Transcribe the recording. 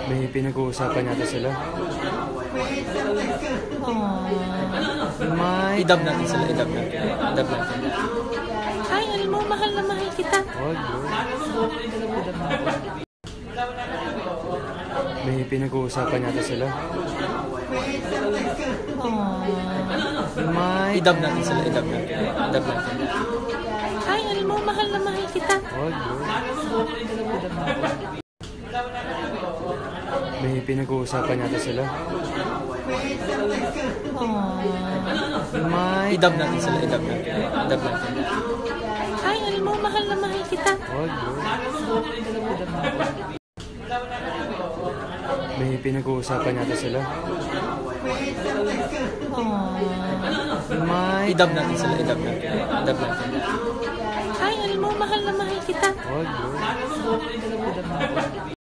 May pinag-uusapan yata sila. May... Idab natin sila, idab natin. Idab natin. Ay, alam mo, mahal na mahal kita. Wag, may pinag-uusapan yata sila. May... Idab natin sila, idab natin. Idab natin. Ay, alam mo, mahal na mahal kita. Wag, may pinag-uusapan yata sila. May... Idab natin sila, idab natin. Idab natin. Ay, alam mo, mahal na mahal kita. Wag, may pinag-uusapan yata sila. May... Idab natin sila, idab natin. Idab natin. Ay, alam mo, mahal na mahal kita. Wag,